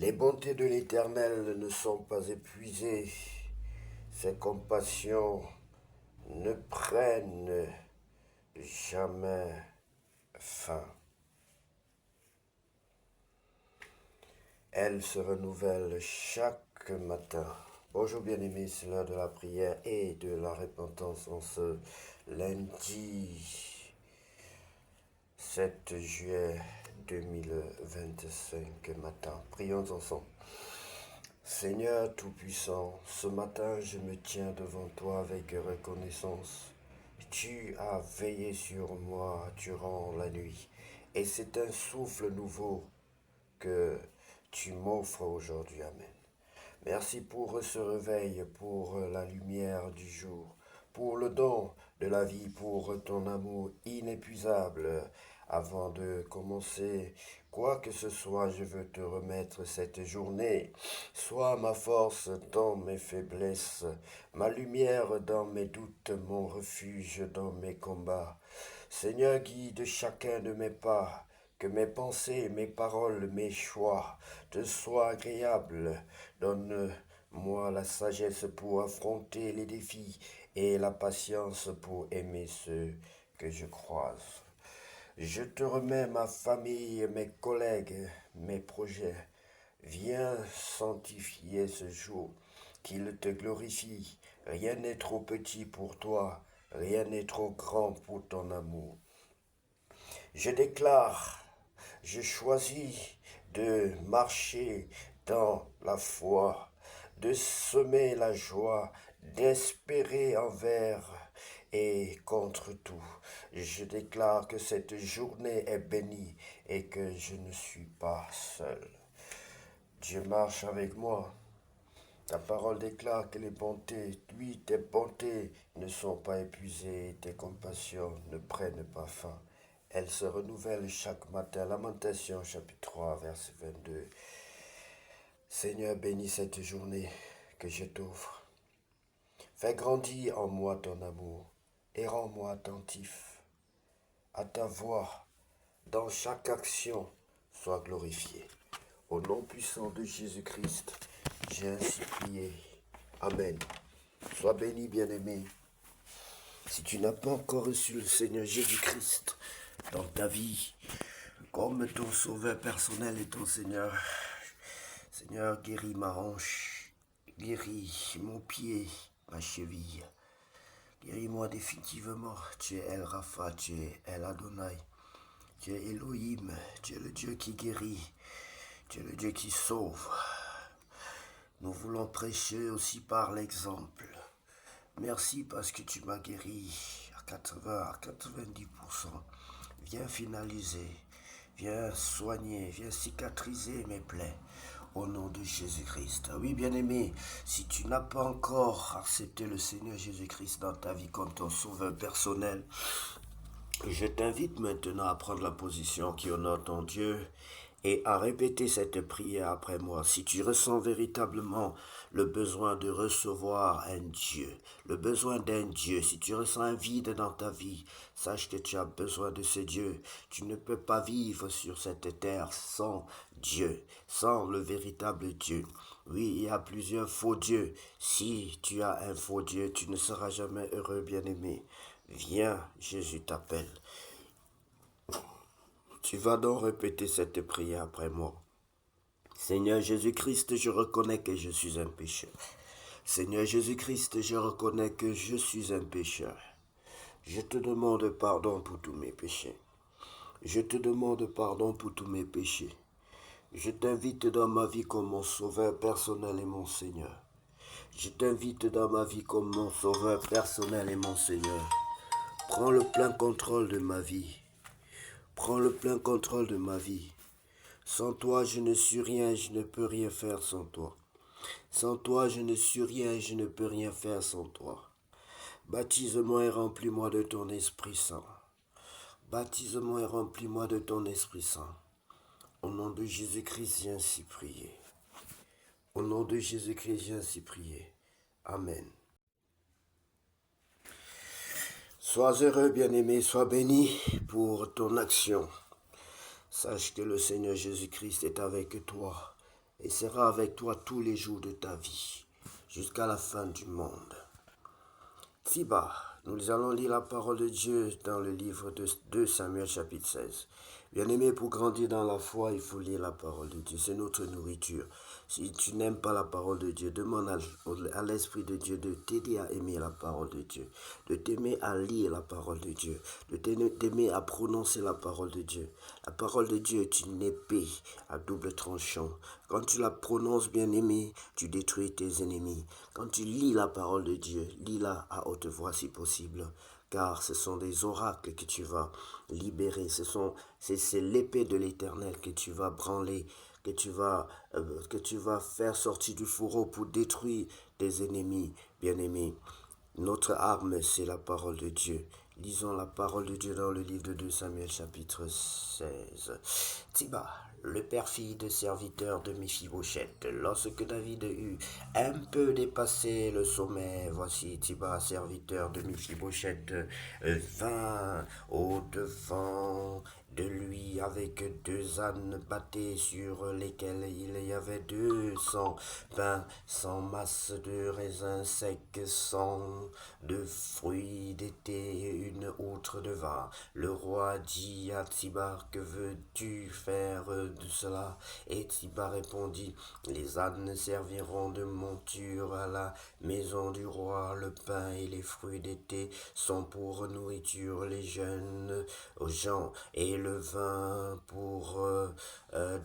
Les bontés de l'Éternel ne sont pas épuisées, ses compassions ne prennent jamais fin. Elles se renouvellent chaque matin. Bonjour bien-aimés, c'est l'heure de la prière et de la repentance en ce lundi 7 juillet 2025 matin. Prions ensemble. Seigneur Tout-Puissant, ce matin je me tiens devant toi avec reconnaissance. Tu as veillé sur moi durant la nuit et c'est un souffle nouveau que tu m'offres aujourd'hui. Amen. Merci pour ce réveil, pour la lumière du jour, pour le don de la vie, pour ton amour inépuisable. Avant de commencer quoi que ce soit, je veux te remettre cette journée. Sois ma force dans mes faiblesses, ma lumière dans mes doutes, mon refuge dans mes combats. Seigneur, guide chacun de mes pas, que mes pensées, mes paroles, mes choix te soient agréables. Donne-moi la sagesse pour affronter les défis et la patience pour aimer ceux que je croise. Je te remets ma famille, mes collègues, mes projets. Viens sanctifier ce jour, qu'il te glorifie. Rien n'est trop petit pour toi, rien n'est trop grand pour ton amour. Je déclare, je choisis de marcher dans la foi, de semer la joie, d'espérer envers et contre tout. Je déclare que cette journée est bénie et que je ne suis pas seul. Dieu marche avec moi. Ta parole déclare que les bontés, oui, tes bontés ne sont pas épuisées, tes compassions ne prennent pas fin. Elles se renouvellent chaque matin. Lamentation chapitre 3, verset 22. Seigneur, bénis cette journée que je t'offre. Fais grandir en moi ton amour et rends-moi attentif à ta voix. Dans chaque action, sois glorifié. Au nom puissant de Jésus-Christ, j'ai ainsi prié. Amen. Sois béni, bien-aimé. Si tu n'as pas encore reçu le Seigneur Jésus-Christ dans ta vie, comme ton sauveur personnel et ton Seigneur, Seigneur, guéris ma hanche, guéris mon pied, ma cheville. Guéris-moi définitivement. Tu es El Rapha, tu es El Adonai. Tu es Elohim, tu es le Dieu qui guérit, tu es le Dieu qui sauve. Nous voulons prêcher aussi par l'exemple. Merci parce que tu m'as guéri à 80, à 90%. Viens finaliser, viens soigner, viens cicatriser mes plaies au nom de Jésus-Christ. Oui, bien-aimé, si tu n'as pas encore accepté le Seigneur Jésus-Christ dans ta vie comme ton sauveur personnel, je t'invite maintenant à prendre la position qui honore ton Dieu et à répéter cette prière après moi. Si tu ressens véritablement le besoin de recevoir un Dieu, le besoin d'un Dieu, si tu ressens un vide dans ta vie, sache que tu as besoin de ce Dieu. Tu ne peux pas vivre sur cette terre sans Dieu, sans le véritable Dieu. Oui, il y a plusieurs faux dieux. Si tu as un faux Dieu, tu ne seras jamais heureux, bien-aimé. Viens, Jésus t'appelle. Tu vas donc répéter cette prière après moi. Seigneur Jésus-Christ, je reconnais que je suis un pécheur. Seigneur Jésus-Christ, je reconnais que je suis un pécheur. Je te demande pardon pour tous mes péchés. Je te demande pardon pour tous mes péchés. Je t'invite dans ma vie comme mon sauveur personnel et mon Seigneur. Je t'invite dans ma vie comme mon sauveur personnel et mon Seigneur. Prends le plein contrôle de ma vie. Prends le plein contrôle de ma vie. Sans toi, je ne suis rien, je ne peux rien faire sans toi. Sans toi, je ne suis rien, je ne peux rien faire sans toi. Baptise-moi et remplis-moi de ton Esprit Saint. Baptise-moi et remplis-moi de ton Esprit Saint. Au nom de Jésus-Christ, j'ai ainsi prié. Au nom de Jésus-Christ, j'ai ainsi prié. Amen. Sois heureux, bien-aimé, sois béni pour ton action. Sache que le Seigneur Jésus-Christ est avec toi et sera avec toi tous les jours de ta vie, jusqu'à la fin du monde. Tiba, nous allons lire la parole de Dieu dans le livre de 2 Samuel chapitre 16. Bien-aimé, pour grandir dans la foi, il faut lire la parole de Dieu. C'est notre nourriture. Si tu n'aimes pas la parole de Dieu, demande à l'Esprit de Dieu de t'aider à aimer la parole de Dieu, de t'aimer à lire la parole de Dieu, de t'aimer à prononcer la parole de Dieu. La parole de Dieu est une épée à double tranchant. Quand tu la prononces, bien-aimé, tu détruis tes ennemis. Quand tu lis la parole de Dieu, lis-la à haute voix si possible, car ce sont des oracles que tu vas libérer, c'est l'épée de l'Éternel que tu vas branler, que tu vas faire sortir du fourreau pour détruire tes ennemis, bien-aimés. Notre arme, c'est la parole de Dieu. Lisons la parole de Dieu dans le livre de 2 Samuel chapitre 16. Tiba, le perfide serviteur de Méphibosheth, lorsque David eut un peu dépassé le sommet, voici Tiba, serviteur de Méphibosheth, vint au-devant de lui avec 2 ânes battés sur lesquels il y avait 200 pains, 100 masses de raisins secs, 100 de fruits d'été et une outre de vin. Le roi dit à Tiba, que veux-tu faire de cela? Et Tiba répondit, les ânes serviront de monture à la maison du roi, le pain et les fruits d'été sont pour nourriture les jeunes gens, et le vin pour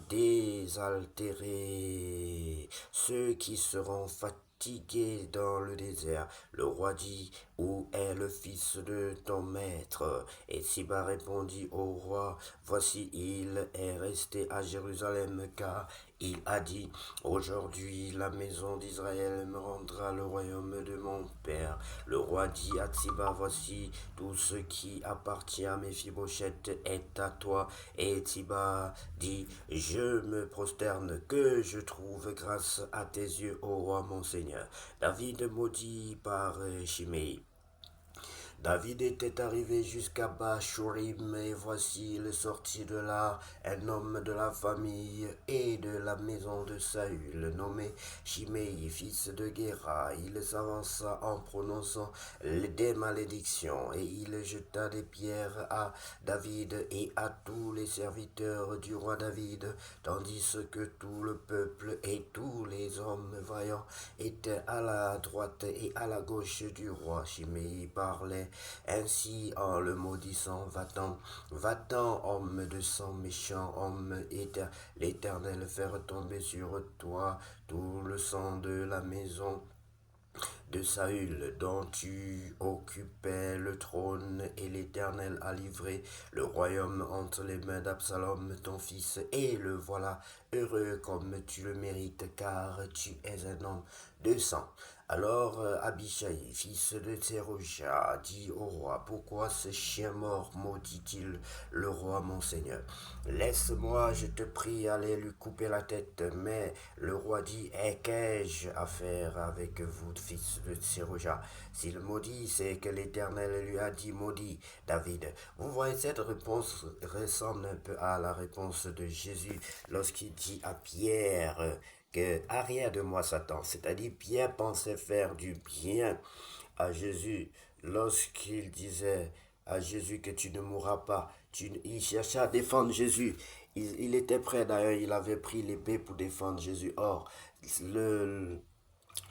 désaltérer ceux qui seront fatigués dans le désert. Le roi dit, où est le fils de ton maître? Et Siba répondit au roi, voici il est resté à Jérusalem, car il a dit, aujourd'hui la maison d'Israël me rendra le royaume de mon père. Le roi dit à Tsiba, voici tout ce qui appartient à Méphibosheth est à toi. Et Tsiba dit, je me prosterne, que je trouve grâce à tes yeux, ô roi mon Seigneur. David maudit par Shimei. David était arrivé jusqu'à Bachurim, et voici il sortit de là un homme de la famille et de la maison de Saül, nommé Shimei, fils de Guéra. Il s'avança en prononçant des malédictions, et il jeta des pierres à David et à tous les serviteurs du roi David, tandis que tout le peuple et tous les hommes vaillants étaient à la droite et à la gauche du roi. Shimei parlait ainsi en le maudissant, va-t'en, homme de sang méchant, homme l'Éternel fait retomber sur toi tout le sang de la maison de Saül, dont tu occupais le trône, et l'Éternel a livré le royaume entre les mains d'Absalom, ton fils, et le voilà heureux comme tu le mérites, car tu es un homme de sang. Alors Abishai, fils de Tséroja, dit au roi, pourquoi ce chien mort maudit-il le roi mon seigneur? Laisse-moi, je te prie, aller lui couper la tête. Mais le roi dit, qu'ai-je à faire avec vous, fils de Tséroja? S'il maudit, c'est que l'Éternel lui a dit, maudit David. Vous voyez, cette réponse ressemble un peu à la réponse de Jésus lorsqu'il dit à Pierre, que arrière de moi Satan, c'est-à-dire Pierre pensait faire du bien à Jésus lorsqu'il disait à Jésus que tu ne mourras pas. Il cherchait à défendre Jésus. Il était prêt d'ailleurs, il avait pris l'épée pour défendre Jésus. Or,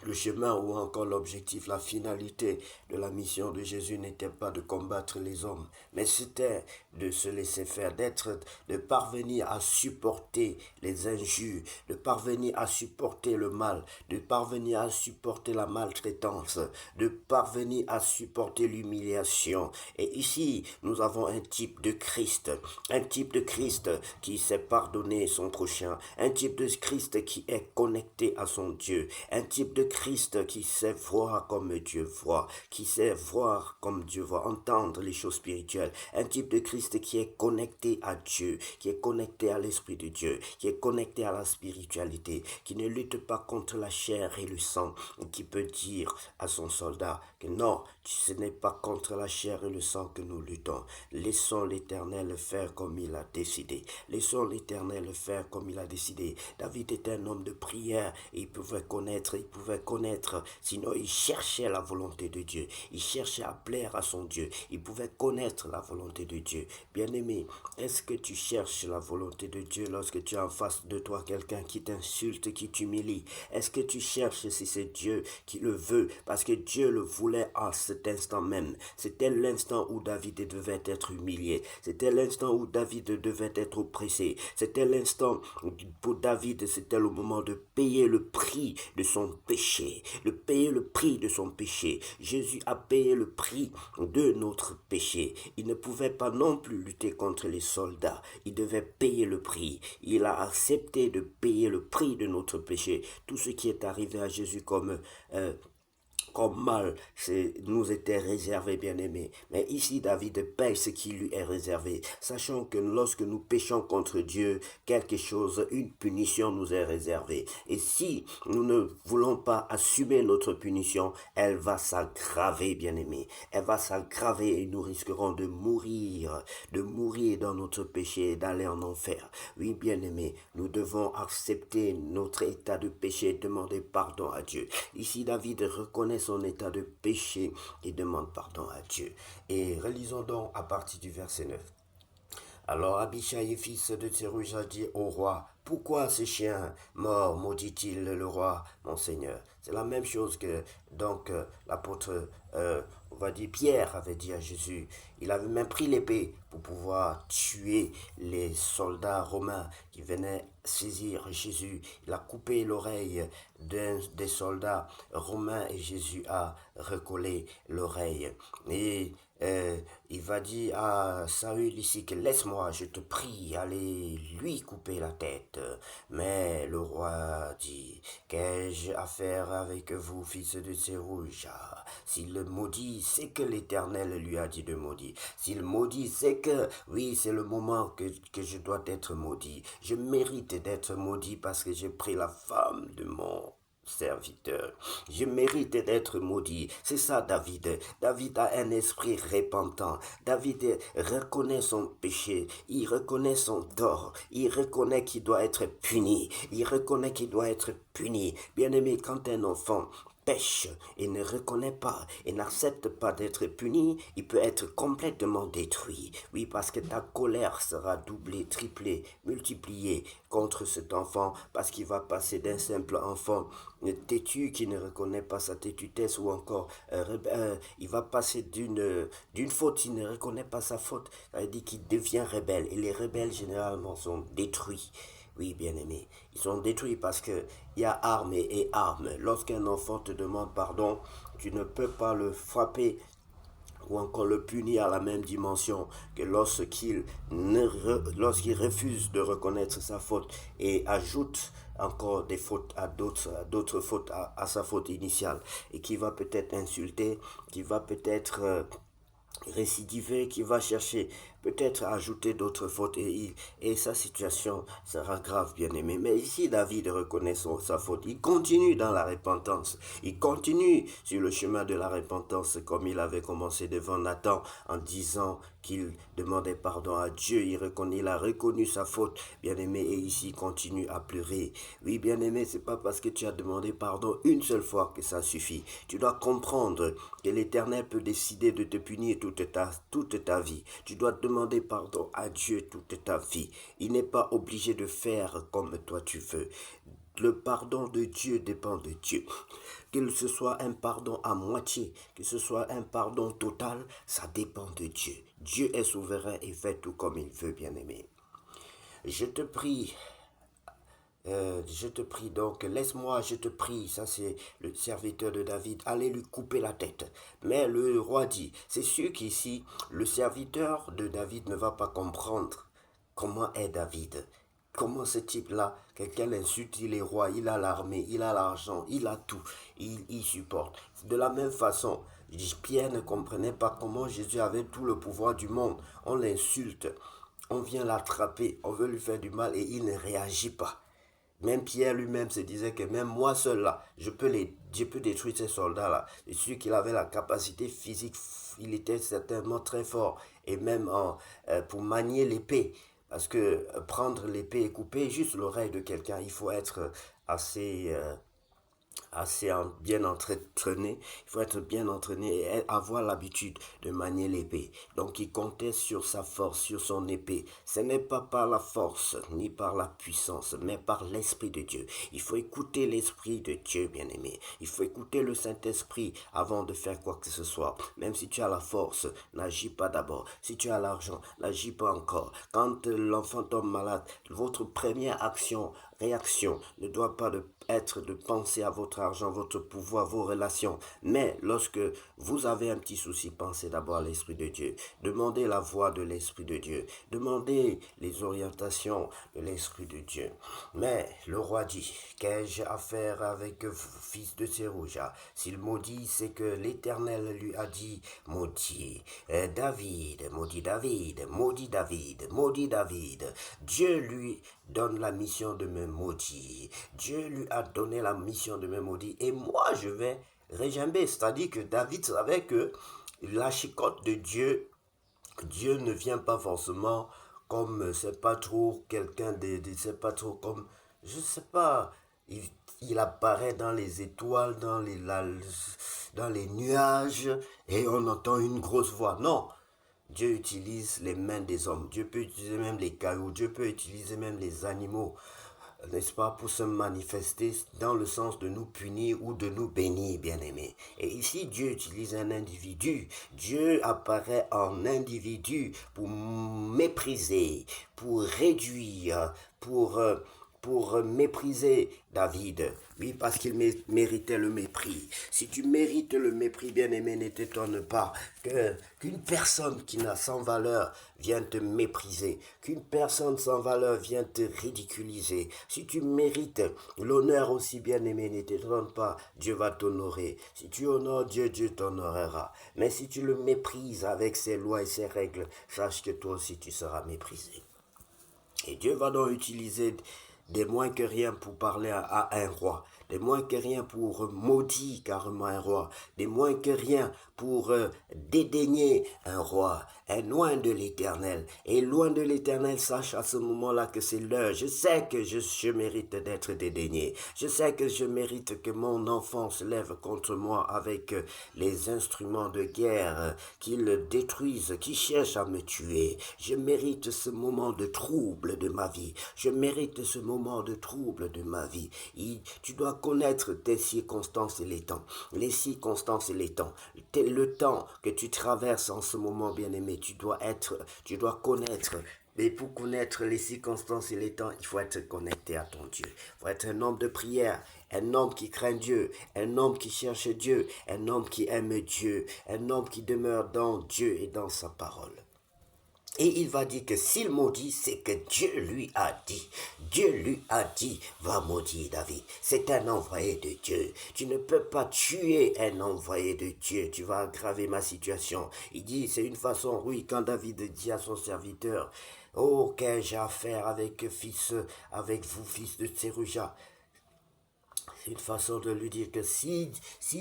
le chemin ou encore l'objectif, la finalité de la mission de Jésus n'était pas de combattre les hommes, mais c'était de se laisser faire, de parvenir à supporter les injures, de parvenir à supporter le mal, de parvenir à supporter la maltraitance, de parvenir à supporter l'humiliation. Et ici, nous avons un type de Christ qui sait pardonner son prochain, un type de Christ qui est connecté à son Dieu, un type type de Christ qui sait voir comme Dieu voit, qui sait voir comme Dieu voit, entendre les choses spirituelles. Un type de Christ qui est connecté à Dieu, qui est connecté à l'Esprit de Dieu, qui est connecté à la spiritualité, qui ne lutte pas contre la chair et le sang, qui peut dire à son soldat que non, ce n'est pas contre la chair et le sang que nous luttons. Laissons l'Éternel faire comme il a décidé. Laissons l'Éternel faire comme il a décidé. David était un homme de prière et il pouvait connaître, sinon il cherchait la volonté de Dieu. Il cherchait à plaire à son Dieu. Il pouvait connaître la volonté de Dieu. Bien-aimé, est-ce que tu cherches la volonté de Dieu lorsque tu as en face de toi quelqu'un qui t'insulte, qui t'humilie? Est-ce que tu cherches si c'est Dieu qui le veut? Parce que Dieu le voulait à cet instant même. C'était l'instant où David devait être humilié. C'était l'instant où David devait être oppressé. C'était l'instant pour David, c'était le moment de payer le prix de son péché. De payer le prix de son péché. Jésus a payé le prix de notre péché. Il ne pouvait pas non plus lutter contre les soldats. Il devait payer le prix. Il a accepté de payer le prix de notre péché. Tout ce qui est arrivé à Jésus comme mal nous était réservé, bien-aimé. Mais ici, David paye ce qui lui est réservé, sachant que lorsque nous péchons contre Dieu, quelque chose, une punition nous est réservée. Et si nous ne voulons pas assumer notre punition, elle va s'aggraver, bien-aimé. Elle va s'aggraver et nous risquerons de mourir dans notre péché et d'aller en enfer. Oui, bien-aimé, nous devons accepter notre état de péché et demander pardon à Dieu. Ici, David reconnaît son état de péché et demande pardon à Dieu. Et relisons donc à partir du verset 9. Alors Abishai, fils de Tsérouja, dit au roi, pourquoi ce chien mort maudit-il le roi, mon Seigneur? C'est la même chose que donc l'apôtre, on va dire Pierre avait dit à Jésus. Il avait même pris l'épée pour pouvoir tuer les soldats romains qui venaient saisir Jésus. Il a coupé l'oreille d'un des soldats romains et Jésus a recollé l'oreille. Et il va dire à Saül ici que laisse-moi, je te prie, allez lui couper la tête. Mais le roi dit, qu'ai-je à faire avec vous, fils de Tsérouja? S'il le maudit, c'est que l'Éternel lui a dit de maudire. S'il maudit, c'est que, oui, c'est le moment que je dois être maudit. Je mérite d'être maudit parce que j'ai pris la femme de mon serviteur. Je mérite d'être maudit. C'est ça, David. David a un esprit repentant. David reconnaît son péché. Il reconnaît son tort. Il reconnaît qu'il doit être puni. Il reconnaît qu'il doit être puni. Bien-aimé, quand un enfant pêche et ne reconnaît pas et n'accepte pas d'être puni, il peut être complètement détruit. Oui, parce que ta colère sera doublée, triplée, multipliée contre cet enfant parce qu'il va passer d'un simple enfant têtu qui ne reconnaît pas sa têtutesse ou encore il va passer d'une faute, il ne reconnaît pas sa faute, ça veut dire qu'il devient rebelle et les rebelles généralement sont détruits. Oui, bien-aimé, ils sont détruits parce que il y a armes et armes. Lorsqu'un enfant te demande pardon, tu ne peux pas le frapper ou encore le punir à la même dimension que lorsqu'il refuse de reconnaître sa faute et ajoute encore des fautes à d'autres fautes à sa faute initiale et qui va peut-être insulter, qui va peut-être récidiver, qui va chercher peut-être ajouter d'autres fautes et sa situation sera grave, bien aimé. Mais ici, David reconnaît sa faute. Il continue dans la repentance. Il continue sur le chemin de la repentance comme il avait commencé devant Nathan en disant qu'il demandait pardon à Dieu. Il a reconnu sa faute, bien aimé, et ici il continue à pleurer. Oui, bien aimé, c'est pas parce que tu as demandé pardon une seule fois que ça suffit. Tu dois comprendre que l'Éternel peut décider de te punir toute ta vie. Tu dois demander pardon à Dieu toute ta vie. Il n'est pas obligé de faire comme toi tu veux. Le pardon de Dieu dépend de Dieu. Que ce soit un pardon à moitié, que ce soit un pardon total, ça dépend de Dieu. Dieu est souverain et fait tout comme il veut, bien-aimé. Je te prie donc, laisse-moi, je te prie, ça c'est le serviteur de David, allez lui couper la tête. Mais le roi dit, c'est sûr qu'ici, le serviteur de David ne va pas comprendre comment est David. Comment ce type-là, quelqu'un l'insulte, il est roi, il a l'armée, il a l'argent, il a tout, il supporte. De la même façon, Pierre ne comprenait pas comment Jésus avait tout le pouvoir du monde. On l'insulte, on vient l'attraper, on veut lui faire du mal et il ne réagit pas. Même Pierre lui-même se disait que même moi seul là, je peux détruire ces soldats-là. Je suis sûr qu'il avait la capacité physique, il était certainement très fort. Et même pour manier l'épée. Parce que prendre l'épée et couper juste l'oreille de quelqu'un, il faut être assez bien entraîné, il faut être bien entraîné et avoir l'habitude de manier l'épée. Donc il comptait sur sa force, sur son épée. Ce n'est pas par la force ni par la puissance, mais par l'Esprit de Dieu. Il faut écouter l'Esprit de Dieu, bien-aimé. Il faut écouter le Saint-Esprit avant de faire quoi que ce soit. Même si tu as la force, n'agis pas d'abord. Si tu as l'argent, n'agis pas encore. Quand l'enfant tombe malade, votre première réaction ne doit pas être de penser à votre argent, votre pouvoir, vos relations. Mais lorsque vous avez un petit souci, pensez d'abord à l'Esprit de Dieu. Demandez la voix de l'Esprit de Dieu. Demandez les orientations de l'Esprit de Dieu. Mais le roi dit, qu'ai-je à faire avec vous, fils de Sérouja? S'il maudit, c'est que l'Éternel lui a dit, maudit David, maudit David, maudit David, maudit David. Dieu lui donne la mission de me maudire. Dieu lui a donné la mission de me maudire. Et moi, je vais régimber. C'est-à-dire que David savait que la chicotte de Dieu, Dieu ne vient pas forcément comme, c'est pas trop quelqu'un c'est pas trop comme, je sais pas, il apparaît dans les étoiles, dans les nuages, et on entend une grosse voix. Non, Dieu utilise les mains des hommes. Dieu peut utiliser même les cailloux. Dieu peut utiliser même les animaux, n'est-ce pas, pour se manifester dans le sens de nous punir ou de nous bénir, bien-aimés. Et ici, Dieu utilise un individu. Dieu apparaît en individu pour mépriser, pour réduire, pour mépriser David. Oui, parce qu'il méritait le mépris. Si tu mérites le mépris, bien-aimé, ne t'étonne pas qu'une personne qui n'a sans valeur vienne te mépriser, qu'une personne sans valeur vienne te ridiculiser. Si tu mérites l'honneur aussi, bien-aimé, ne t'étonne pas, Dieu va t'honorer. Si tu honores Dieu, Dieu t'honorera. Mais si tu le méprises avec ses lois et ses règles, sache que toi aussi tu seras méprisé. Et Dieu va donc utiliser des moins que rien pour parler à un roi, des moins que rien pour maudire carrément un roi, des moins que rien pour dédaigner un roi, est loin de l'Éternel. Et loin de l'Éternel, sache à ce moment-là que c'est l'heure. Je sais que je mérite d'être dédaigné. Je sais que je mérite que mon enfant se lève contre moi avec les instruments de guerre, qu'il détruise, qui cherche à me tuer. Je mérite ce moment de trouble de ma vie. Je mérite ce moment de trouble de ma vie. Tu dois connaître tes circonstances et les temps. Les circonstances et les temps. Le temps que tu traverses en ce moment, bien-aimé, tu dois connaître. Mais pour connaître les circonstances et les temps, il faut être connecté à ton Dieu. Il faut être un homme de prière, un homme qui craint Dieu, un homme qui cherche Dieu, un homme qui aime Dieu, un homme qui demeure dans Dieu et dans sa parole. Et il va dire que s'il maudit, c'est que Dieu lui a dit. Dieu lui a dit, va maudire David. C'est un envoyé de Dieu. Tu ne peux pas tuer un envoyé de Dieu. Tu vas aggraver ma situation. Il dit, c'est une façon, oui, quand David dit à son serviteur, oh, qu'ai-je à faire avec vous, fils de Tsérouja? C'est une façon de lui dire que si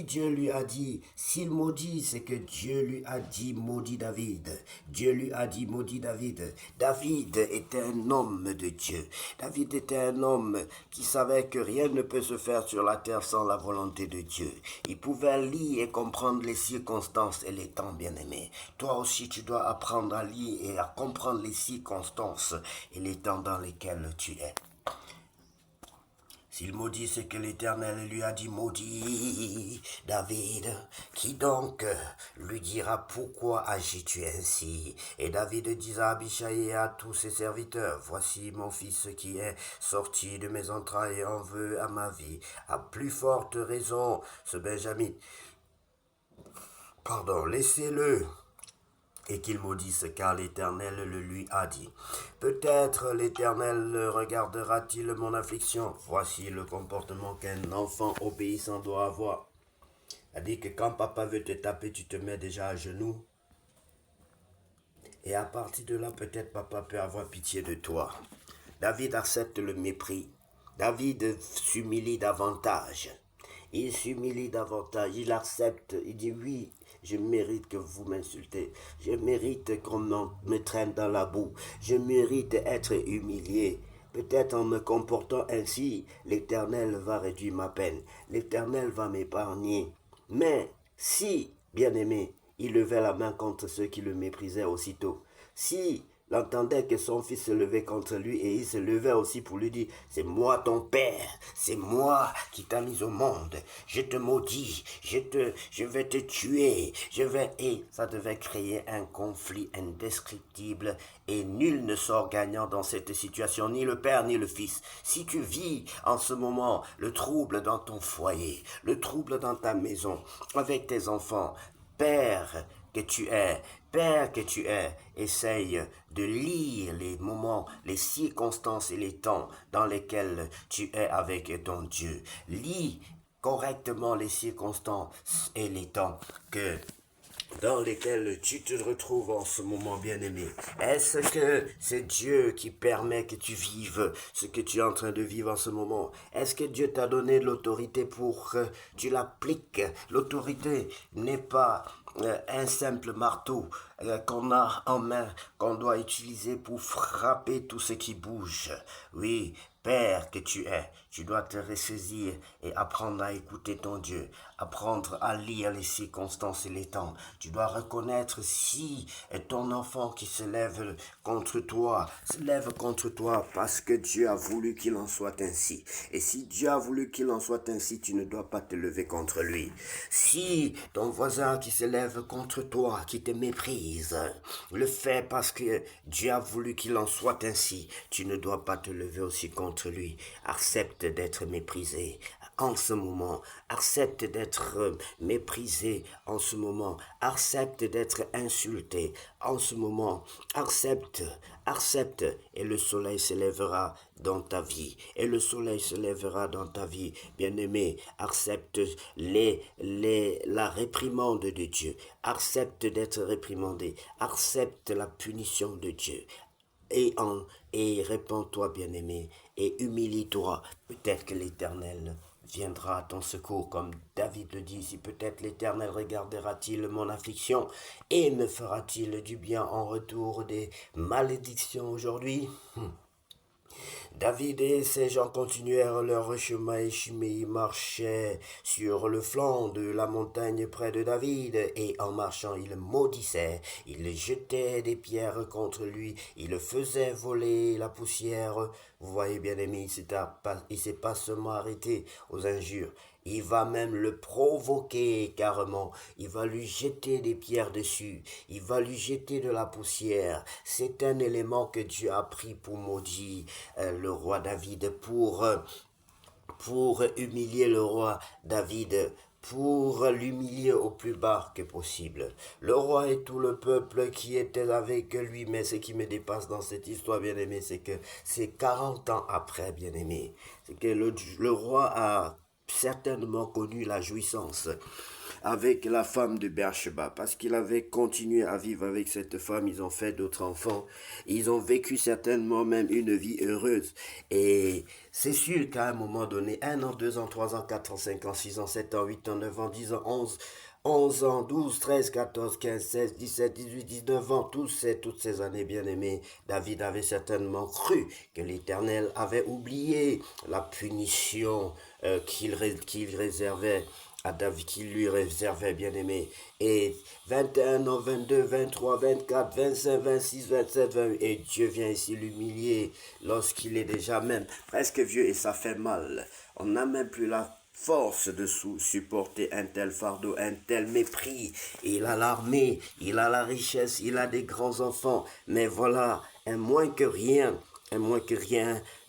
Dieu lui a dit, s'il maudit, c'est que Dieu lui a dit maudit David. Dieu lui a dit maudit David. David était un homme de Dieu. David était un homme qui savait que rien ne peut se faire sur la terre sans la volonté de Dieu. Il pouvait lire et comprendre les circonstances et les temps, bien-aimés. Toi aussi, tu dois apprendre à lire et à comprendre les circonstances et les temps dans lesquels tu es. S'il maudit, c'est que l'Éternel lui a dit maudit David. Qui donc lui dira pourquoi agis-tu ainsi? Et David dit à Abishai et à tous ses serviteurs, voici mon fils qui est sorti de mes entrailles et en veut à ma vie. À plus forte raison, ce Benjamin. Pardon, laissez-le. et qu'il maudisse, car l'Éternel le lui a dit. Peut-être l'Éternel regardera-t-il mon affliction. Voici le comportement qu'un enfant obéissant doit avoir. C'est-à-dire que quand papa veut te taper, tu te mets déjà à genoux. Et à partir de là, peut-être papa peut avoir pitié de toi. David accepte le mépris. David s'humilie davantage. Il s'humilie davantage. Il accepte. Il dit oui, je mérite que vous m'insultez. Je mérite qu'on me traîne dans la boue. Je mérite d'être humilié. Peut-être en me comportant ainsi, l'Éternel va réduire ma peine. L'Éternel va m'épargner. Mais si, bien-aimé, il levait la main contre ceux qui le méprisaient aussitôt, si il entendait que son fils se levait contre lui et il se levait aussi pour lui dire, c'est moi ton père, c'est moi qui t'ai mis au monde, je te maudis, je vais te tuer, et ça devait créer un conflit indescriptible et nul ne sort gagnant dans cette situation, ni le père ni le fils. Si tu vis en ce moment le trouble dans ton foyer, le trouble dans ta maison, avec tes enfants, père que tu es, Père que tu es, essaye de lire les moments, les circonstances et les temps dans lesquels tu es avec ton Dieu. Lis correctement les circonstances et les temps dans lesquels tu te retrouves en ce moment, bien-aimé. Est-ce que c'est Dieu qui permet que tu vives ce que tu es en train de vivre en ce moment? Est-ce que Dieu t'a donné l'autorité pour que tu l'appliques? L'autorité n'est pas un simple marteau qu'on a en main, qu'on doit utiliser pour frapper tout ce qui bouge. Oui, Père que tu es, tu dois te ressaisir et apprendre à écouter ton Dieu, apprendre à lire les circonstances et les temps. Tu dois reconnaître si ton enfant qui se lève contre toi, se lève contre toi parce que Dieu a voulu qu'il en soit ainsi. Et si Dieu a voulu qu'il en soit ainsi, tu ne dois pas te lever contre lui. Si ton voisin qui se lève contre toi, qui te méprise, le fait parce que Dieu a voulu qu'il en soit ainsi, tu ne dois pas te lever aussi contre lui. Accepte d'être méprisé en ce moment. Accepte d'être méprisé en ce moment. Accepte d'être insulté en ce moment. Accepte, accepte, et le soleil se lèvera dans ta vie. Et le soleil se lèvera dans ta vie. Bien-aimé, accepte la réprimande de Dieu. Accepte d'être réprimandé. Accepte la punition de Dieu. Et répands-toi, bien-aimé, et humilie-toi. Peut-être que l'Éternel viendra à ton secours, comme David le dit. Si peut-être l'Éternel regardera-t-il mon affliction et me fera-t-il du bien en retour des malédictions aujourd'hui? David et ses gens continuèrent leur chemin et Shimei marchait sur le flanc de la montagne près de David et en marchant il maudissait, il jetait des pierres contre lui, il faisait voler la poussière. Vous voyez bien aimé, il s'est pas seulement arrêté aux injures. Il va même le provoquer carrément. Il va lui jeter des pierres dessus. Il va lui jeter de la poussière. C'est un élément que Dieu a pris pour maudire le roi David, pour humilier le roi David, pour l'humilier au plus bas que possible. Le roi et tout le peuple qui était avec lui, mais ce qui me dépasse dans cette histoire, bien-aimé, c'est que c'est 40 ans après, bien-aimé, c'est que le roi a certainement connu la jouissance avec la femme de Beersheba, parce qu'il avait continué à vivre avec cette femme, ils ont fait d'autres enfants, ils ont vécu certainement même une vie heureuse. Et c'est sûr qu'à un moment donné, 1 an, 2 ans, 3 ans, 4 ans, 5 ans, 6 ans, 7 ans, 8 ans, 9 ans, 10 ans, 11 ans, 12, 13, 14, 15, 16, 17, 18, 19 ans, toutes ces années bien-aimées, David avait certainement cru que l'Éternel avait oublié la punition qu'il réservait à David, qui lui réservait, bien-aimé. Et 21 ans, 22, 23, 24, 25, 26, 27, 28, et Dieu vient ici l'humilier lorsqu'il est déjà même presque vieux et ça fait mal. On n'a même plus la force de supporter un tel fardeau, un tel mépris. Il a l'armée, il a la richesse, il a des grands enfants, mais voilà, un moins que rien,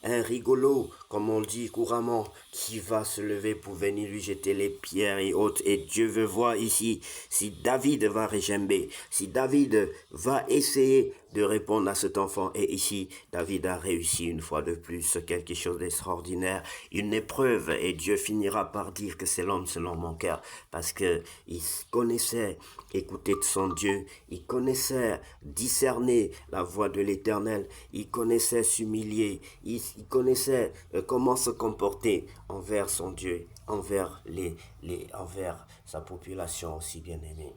un rigolo, comme on dit couramment, qui va se lever pour venir lui jeter les pierres et autres. Et Dieu veut voir ici si David va régember, si David va essayer de répondre à cet enfant. Et ici, David a réussi une fois de plus quelque chose d'extraordinaire, une épreuve. Et Dieu finira par dire que c'est l'homme selon mon cœur, parce que il connaissait écouter de son Dieu, il connaissait discerner la voix de l'Éternel, il connaissait s'humilier, il connaissait comment se comporter envers son Dieu, envers sa population aussi bien-aimée.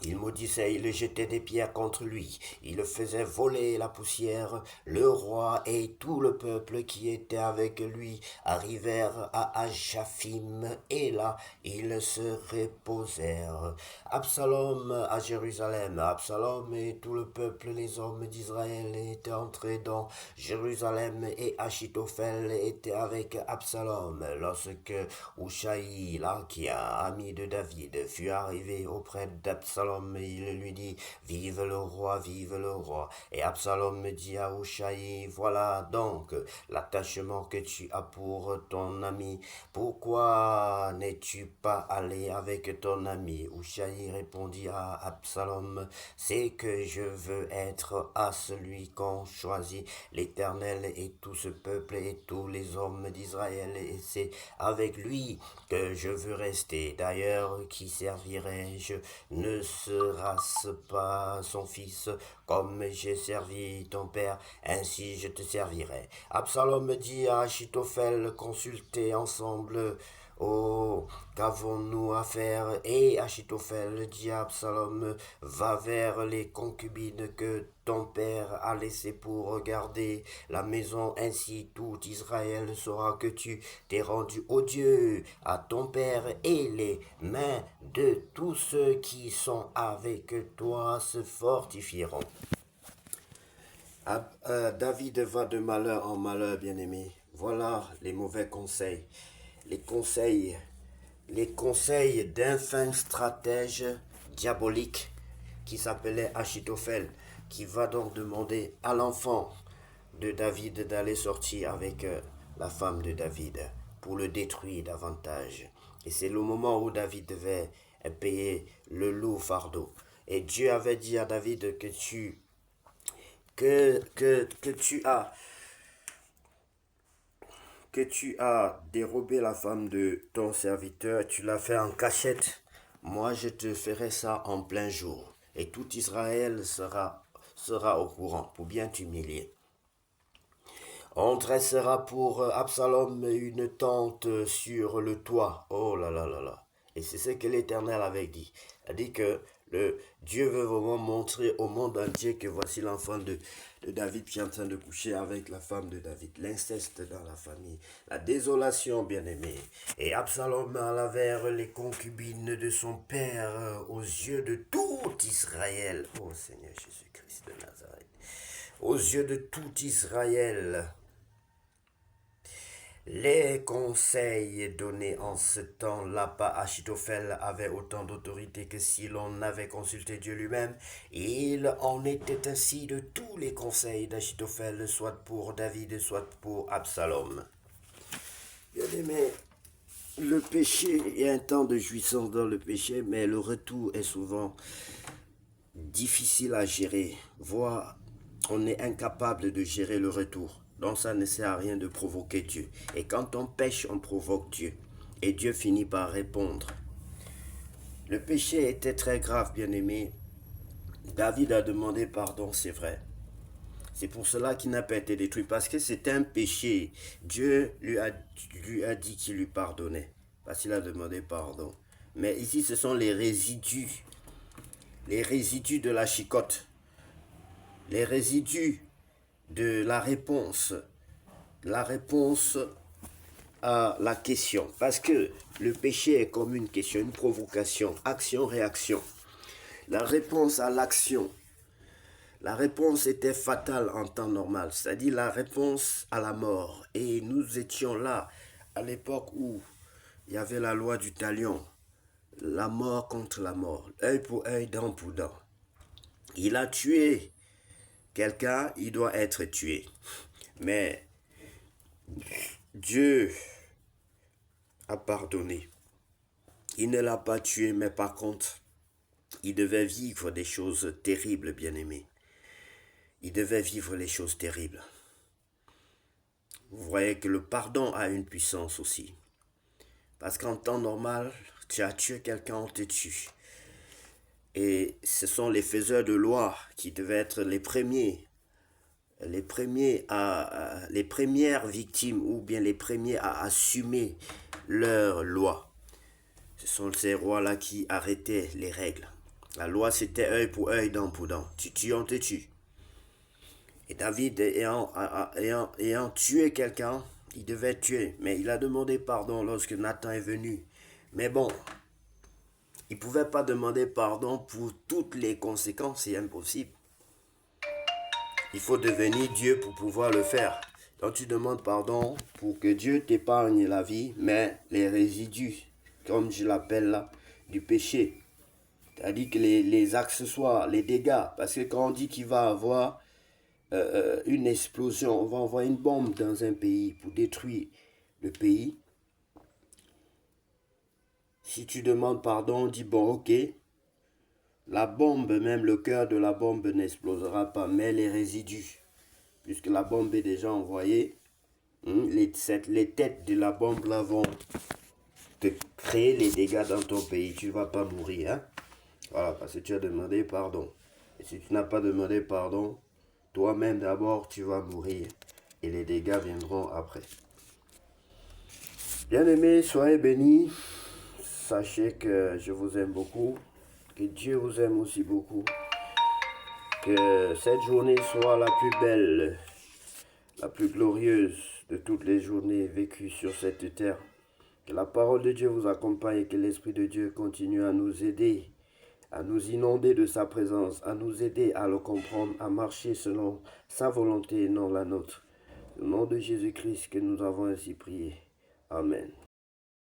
Il maudissait, il jetait des pierres contre lui, il le faisait voler la poussière. Le roi et tout le peuple qui était avec lui arrivèrent à Ajaphim, et là ils se reposèrent. Absalom à Jérusalem, Absalom et tout le peuple, les hommes d'Israël étaient entrés dans Jérusalem, et Achitophel était avec Absalom. Lorsque Ushaï, là, qui est un ami de David, fut arrivé auprès d'Absalom, il lui dit, vive le roi, vive le roi. Et Absalom dit à Ushaï, voilà donc l'attachement que tu as pour ton ami. Pourquoi n'es-tu pas allé avec ton ami? Ushaï répondit à Absalom, c'est que je veux être à celui qu'ont choisi l'Éternel et tout ce peuple et tous les hommes d'Israël, et c'est avec lui que je veux rester. D'ailleurs, qui servirai-je? Ne sera-ce pas son fils? Comme j'ai servi ton père, ainsi je te servirai. Absalom dit à Achitophel, consultez ensemble. Oh, qu'avons-nous à faire? Et Achitophel dit à Absalom, va vers les concubines que ton père a laissées pour regarder la maison, ainsi tout Israël saura que tu t'es rendu odieux à ton père, et les mains de tous ceux qui sont avec toi se fortifieront. David va de malheur en malheur, bien-aimé. Voilà les mauvais conseils. Les conseils, les conseils d'un fin stratège diabolique qui s'appelait Achitophel, qui va donc demander à l'enfant de David d'aller sortir avec la femme de David pour le détruire davantage. Et c'est le moment où David devait payer le lourd fardeau. Et Dieu avait dit à David que tu as dérobé la femme de ton serviteur, tu l'as fait en cachette. Moi, je te ferai ça en plein jour. Et tout Israël sera au courant pour bien t'humilier. On dressera pour Absalom une tente sur le toit. Oh là là là là. Et c'est ce que l'Éternel avait dit. Il a dit que Dieu veut vraiment montrer au monde entier que voici l'enfant de David qui est en train de coucher avec la femme de David. L'inceste dans la famille. La désolation, bien-aimée. Et Absalom alla vers les concubines de son père aux yeux de tout Israël. Oh Seigneur Jésus-Christ de Nazareth. Aux yeux de tout Israël. Les conseils donnés en ce temps-là par Achitophel avaient autant d'autorité que si l'on avait consulté Dieu lui-même. Il en était ainsi de tous les conseils d'Achitophel, soit pour David, soit pour Absalom. Bien aimé, le péché, il y a un temps de jouissance dans le péché, mais le retour est souvent difficile à gérer, voire on est incapable de gérer le retour. Donc ça ne sert à rien de provoquer Dieu. Et quand on pêche, on provoque Dieu. Et Dieu finit par répondre. Le péché était très grave, bien-aimé. David a demandé pardon, c'est vrai. C'est pour cela qu'il n'a pas été détruit, parce que c'était un péché. Dieu lui a dit qu'il lui pardonnait, parce qu'il a demandé pardon. Mais ici, ce sont les résidus de la chicotte, les résidus de la réponse à la question. Parce que le péché est comme une question, une provocation, action-réaction. La réponse à l'action, la réponse était fatale en temps normal, c'est-à-dire la réponse à la mort. Et nous étions là à l'époque où il y avait la loi du talion, la mort contre la mort, œil pour œil, dent pour dent. Il a tué quelqu'un, il doit être tué. Mais Dieu a pardonné. Il ne l'a pas tué, mais par contre, il devait vivre des choses terribles, bien-aimés. Il devait vivre les choses terribles. Vous voyez que le pardon a une puissance aussi. Parce qu'en temps normal, tu as tué quelqu'un, on te tue. Et ce sont les faiseurs de loi qui devaient être les premières victimes ou bien les premiers à assumer leur loi. Ce sont ces rois-là qui arrêtaient les règles. La loi, c'était œil pour œil, dent pour dent. Tu tues, on te tue. Et David, ayant tué quelqu'un, il devait tuer. Mais il a demandé pardon lorsque Nathan est venu. Mais bon, il ne pouvait pas demander pardon pour toutes les conséquences, c'est impossible. Il faut devenir Dieu pour pouvoir le faire. Donc tu demandes pardon pour que Dieu t'épargne la vie, mais les résidus, comme je l'appelle là, du péché. C'est-à-dire que les accessoires, les dégâts, parce que quand on dit qu'il va avoir une explosion, on va envoyer une bombe dans un pays pour détruire le pays. Si tu demandes pardon, on dit bon ok, la bombe, même le cœur de la bombe n'explosera pas, mais les résidus, puisque la bombe est déjà envoyée, les têtes de la bombe là vont te créer les dégâts dans ton pays. Tu ne vas pas mourir, hein? Voilà, parce que tu as demandé pardon. Et si tu n'as pas demandé pardon, toi-même d'abord, tu vas mourir. Et les dégâts viendront après. Bien-aimés, soyez bénis. Sachez que je vous aime beaucoup. Que Dieu vous aime aussi beaucoup. Que cette journée soit la plus belle, la plus glorieuse de toutes les journées vécues sur cette terre. Que la parole de Dieu vous accompagne et que l'Esprit de Dieu continue à nous aider, à nous inonder de sa présence, à nous aider à le comprendre, à marcher selon sa volonté et non la nôtre. Au nom de Jésus-Christ que nous avons ainsi prié. Amen.